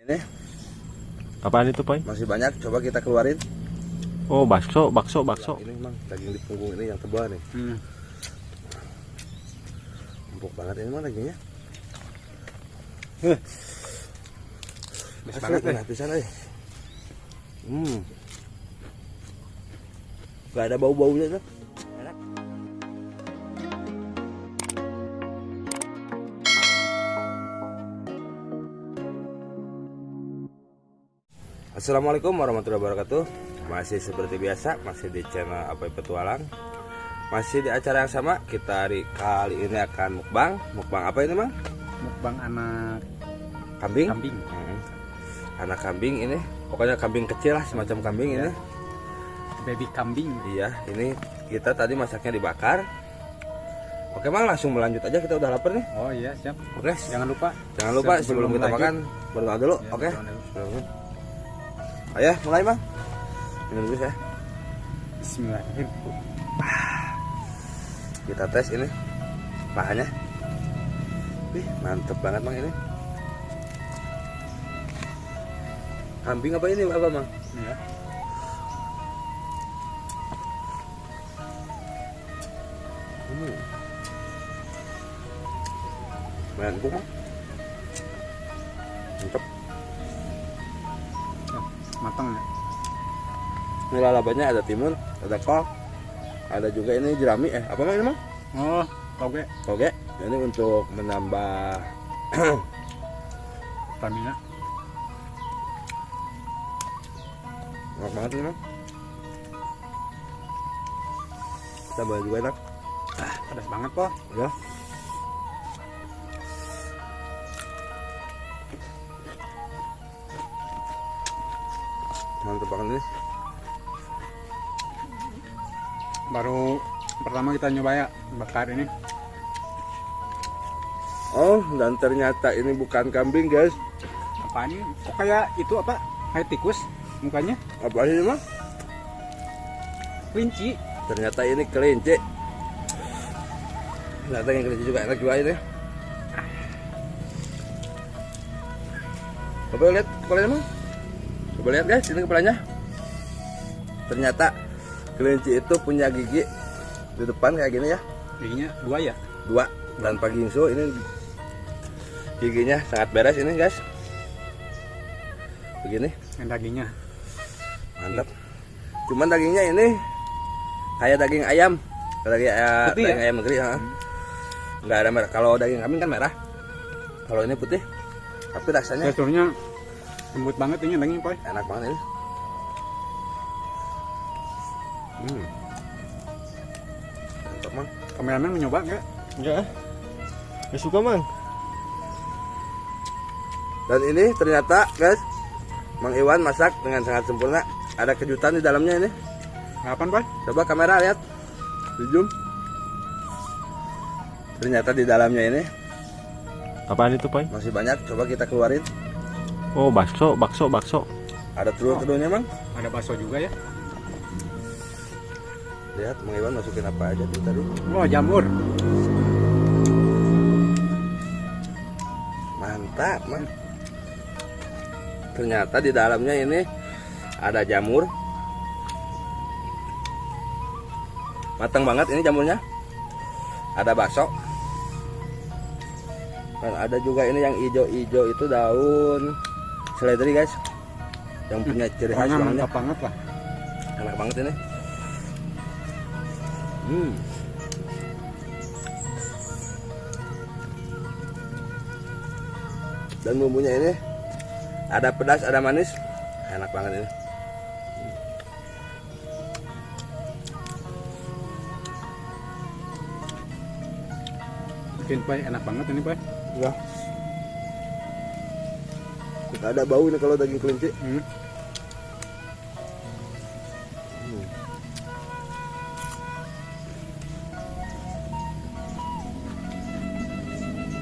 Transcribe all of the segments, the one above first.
Ini Apaan itu, Pai? masih banyak, coba kita keluarin. Oh, bakso. Ini mang daging di punggung ini yang tebal nih. Empuk banget ini mah dagingnya. Bes banget deh. Pisan euy. Gak ada bau-baunya tuh. Enak. Assalamualaikum warahmatullahi wabarakatuh. Masih seperti biasa, masih di channel Apoy Petualang. Masih di acara yang sama. Kita hari kali ini akan mukbang. Mukbang apa ini, Mang? Mukbang anak Kambing. kambing. Anak kambing ini. Pokoknya kambing kecil lah, semacam kambing ini. Baby kambing. Iya, ini kita tadi masaknya dibakar. Oke, Mang, langsung melanjut aja, kita udah lapar nih. Oh iya, siap. Oke, Jangan lupa sebelum kita lanjut, makan berdoa dulu. Ya, Oke. berdoa dulu. Ayo, mulai, Mang. Minum dulu ya. Bismillahirrahmanirrahim. Kita tes ini bahannya. Wih, mantep banget, Mang, ini. Kambing apa ini, apa, Mang? Ya. Lumayan empuk, Mang. Mantep. Matang ya. Ini lalabannya ada timun, ada kol, ada juga ini jerami. Apa, Mang, ini, Mang? Oh, oke. Oke, ini untuk menambah Stamina. enak banget ini, Mang. Tambah juga enak. Pedas banget, Po. Ya. Mantap banget ini. Baru pertama kita nyoba ya bakar ini. Oh, dan ternyata ini bukan kambing, guys. Apaan ini? Kok kayak itu apa? Kayak tikus mukanya? Apa ini, Mang? Kelinci. Ternyata ini kelinci. Ternyata yang kelinci juga enak juga ini. Coba lihat kepalanya, Mang. Coba lihat, guys, ini kepalanya. Ternyata kelinci itu punya gigi di depan kayak gini ya. Giginya 2 ya? 2. Dan pagi hingsu ini giginya sangat beres ini, guys. Begini, Yang dagingnya. mantap. Cuman dagingnya ini kayak daging ayam. Putih Daging ya? ayam negeri, nggak ada merah. Kalau daging kambing kan merah. Kalau ini putih. Tapi rasanya Teksturnya lembut banget ini daging, Po. enak banget ini. Mantap, Mang. Kameramen mau nyoba enggak? Enggak. Gak suka, Mang. Dan ini ternyata, guys, Mang Iwan masak dengan sangat sempurna. Ada kejutan di dalamnya ini. Apaan, Po? Coba kamera lihat, di zoom. Ternyata di dalamnya ini Apaan itu, Pai? masih banyak. Coba kita keluarin. Oh, bakso. Ada telur-telurnya, Mang. Ada bakso juga ya? Lihat, Mang Iwan masukin apa aja tuh tadi. Oh, jamur. Mantap, Mang. Ternyata di dalamnya ini ada jamur. Matang banget ini jamurnya. Ada bakso. Dan ada juga ini yang hijau-hijau itu daun seledri, guys. Yang punya ciri khas Pokoknya wanginya. mantap banget lah. Enak banget ini. Dan bumbunya ini ada pedas, ada manis. Enak banget ini. Bikin, Po, enak banget ini, Po. Ya. Tidak ada bau ini kalau daging kelinci.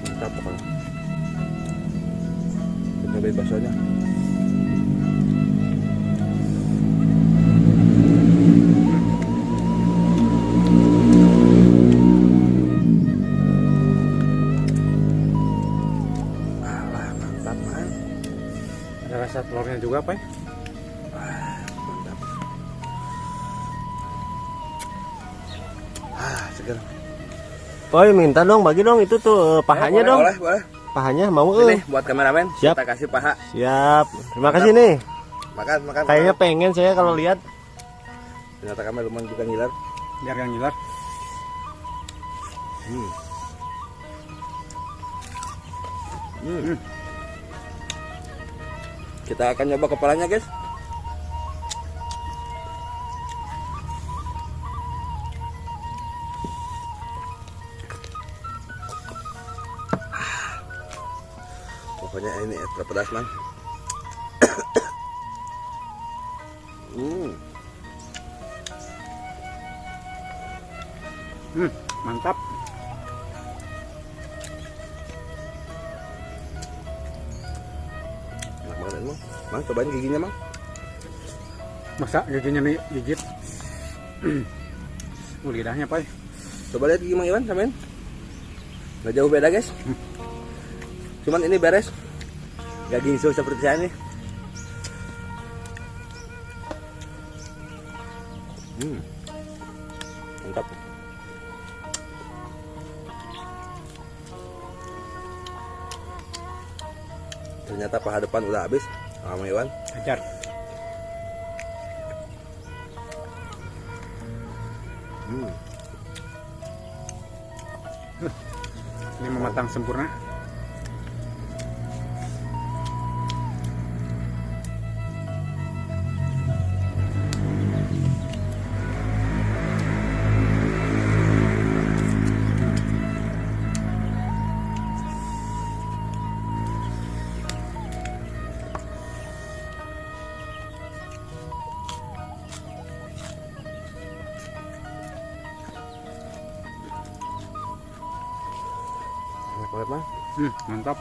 Mantap pokoknya. Kita cobain baksonya. Alah, mantap, Man. Ada rasa telurnya juga, Pak. Mantap. Segar. Poi minta dong, bagi dong itu tuh pahanya Boleh, dong. Boleh, boleh. Pahanya mau Ini buat kameramen. Siap. Kita kasih paha. Siap. Terima kasih nih. Makan, makan. Kayaknya pengen saya kalau lihat. Ternyata kami lumayan juga ngiler. Biar yang ngiler. Kita akan nyoba kepalanya, guys. Pokoknya ini extra pedas, man. Mantap. Enak banget, Mang. Mang, cobain giginya, Mang. Masa giginya nih gigit. Lidahnya, Pak. Coba lihat gigi Mang Iwan, samain. Nggak jauh beda, guys. Cuman ini beres. Gak gingsu seperti saya nih. Mantap. Ternyata paha depan udah habis sama Iwan. Hajar. Ini mematang sempurna. Enak banget, Mang. Mantap.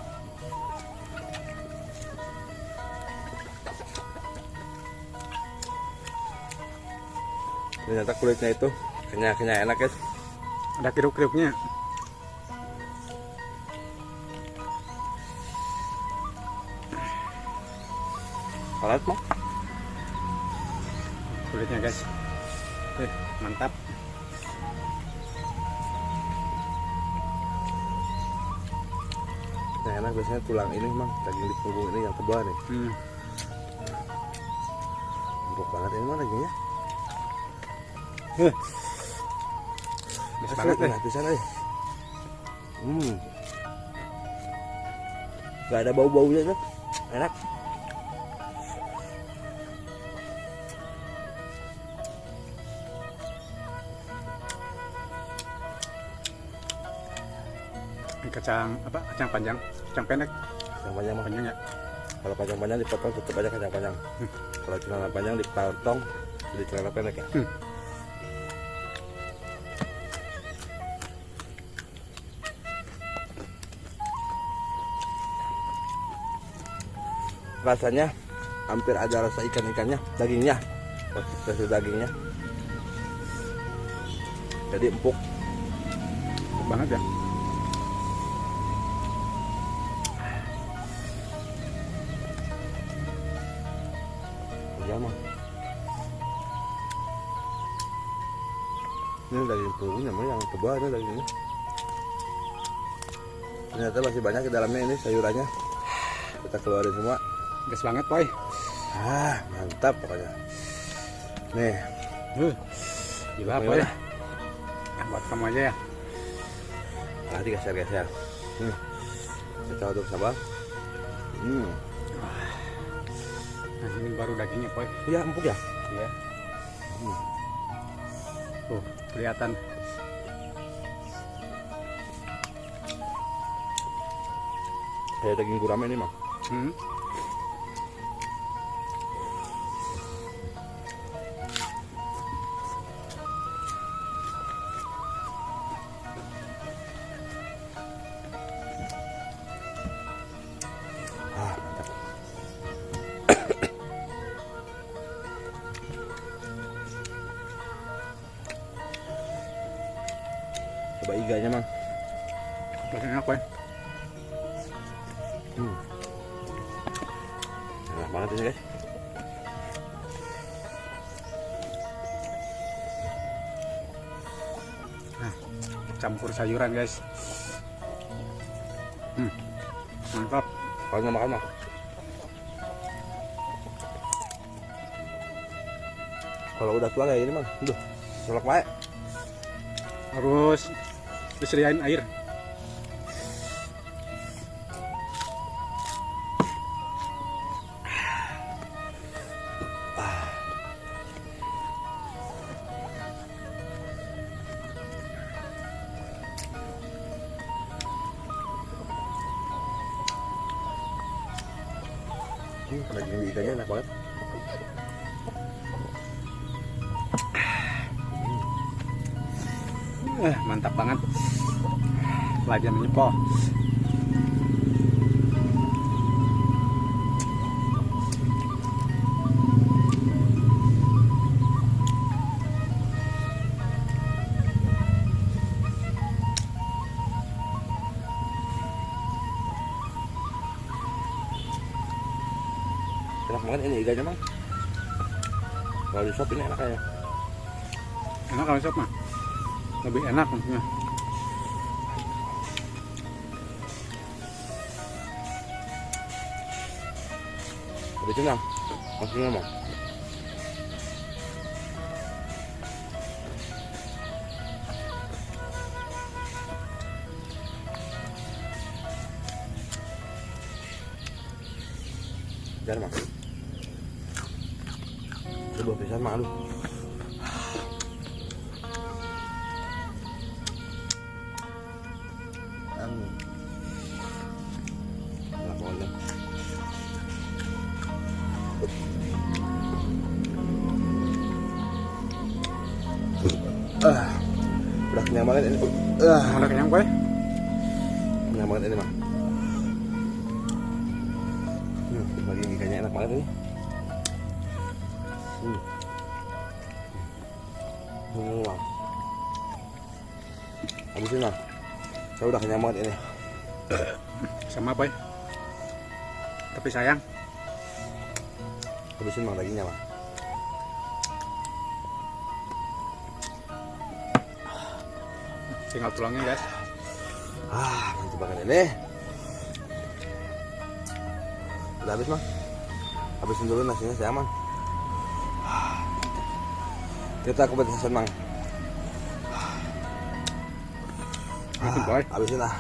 Ternyata kulitnya itu kenyal-kenyal enak, guys. Ada kriuk-kriuknya. Salat, Mang. Kulitnya, guys. Mantap. Yang enak biasanya tulang ini, Mang. Daging di punggung ini yang tebal nih. Empuk banget ini, Mang, dagingnya. Bisa banget deh. Bisa nih. Gak ada bau-baunya tuh. Enak. Kacang apa? Kacang panjang, kacang pendek. Yang panjang, Mang. Panjang ya. Kalau panjang-panjang dipotong tetap aja kacang panjang. Kalau celana panjang dipotong jadi celana pendek ya. Rasanya hampir ada rasa ikan-ikannya, dagingnya, tekstur dagingnya. Jadi empuk. Empuk banget ya. Iya, Mang. Ini daging punggungnya, Mang, yang tebal ini dagingnya. Ternyata masih banyak di dalamnya ini sayurannya. Kita keluarin semua. Gas banget, Boy. Mantap pokoknya. Nih, Gila, Boy. Buat kamu aja ya. nanti geser-geser. Kita aduk sabar. Nah, ini baru dagingnya, Boy. Iya, empuk ya. Iya. Tuh, kelihatan. Kayak daging gurame ini, Mang. Mantap. Coba iganya, Mang. Masih enak, Boy. Nah, banget ini guys. Nah, campur sayuran guys. Mantap. Kalau nggak makan mah. Kalau udah tua kayak gini mah, duh, solok baik. Harus disediain air. Daging ikannya enak banget. Mantap banget. Pelajaran nyepo. Enak banget ini ikannya mah. Kalau di shop ini enak ya. Enak kalau sop mah. Lebih enak maksudnya. Udah kenyang. Maksudnya mau. Jangan mah. Coba pisan mah aduh. Enak banget. Udah kenyang banget ini. Udah kenyang gue. Kenyang banget ini mah. Lagi ikannya enak banget ini. Wah. Habisin lah. Saya udah kenyang banget ini. Sama boy. Tapi sayang. Habisin mah dagingnya mah. Tinggal tulangnya guys. Mantap banget ini. Udah habis mah. Habisin dulu nasinya saya mang. Kita ke batasan mang. Boy. Habisin lah.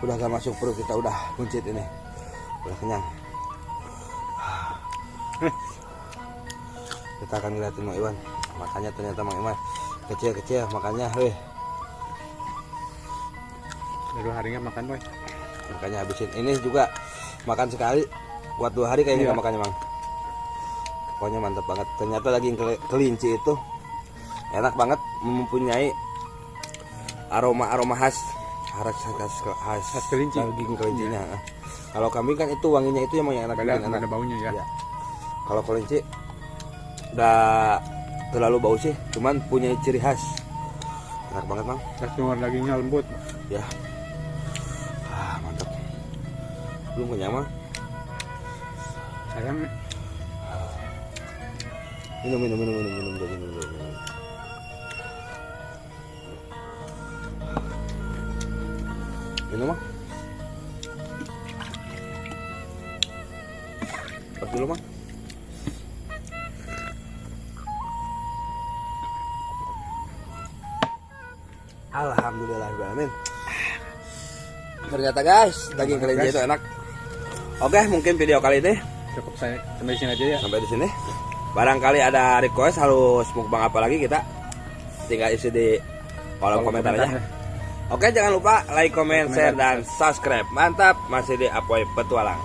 Udah gak masuk perut kita, udah kuncit ini. Udah kenyang. Kita akan ngeliatin Mang Iwan. Makanya ternyata Mang Iwan kecil-kecil makanya Udah 2 harinya makan boy. makanya habisin. Ini juga makan sekali buat 2 hari kayaknya. Iya. Gak makannya Mang. Pokoknya mantap banget. Ternyata daging kelinci itu enak banget, mempunyai aroma khas kelinci. daging kelincinya. Kalau kambing kan itu wanginya itu yang enak, Beda, bikin enak. ada baunya ya. Ya. Kalau kelinci udah terlalu bau sih, cuman punya ciri khas. Enak banget Mang. Tekstur dagingnya lembut. Ya. Mantap. Belum kenyang Mang. Sayang. Minum. Minum Mang. Pas dulu Mang. Alhamdulillahirrahmanirrahim. Ternyata guys, daging kelinci itu enak. Oke, mungkin video kali ini Cukup saya sampai sini aja ya. sampai di sini. Barangkali ada request harus mukbang apa lagi, kita tinggal isi di kolom komentar aja. Oke, jangan lupa like, comment, share, dan subscribe. Mantap, masih di Apoy Petualang.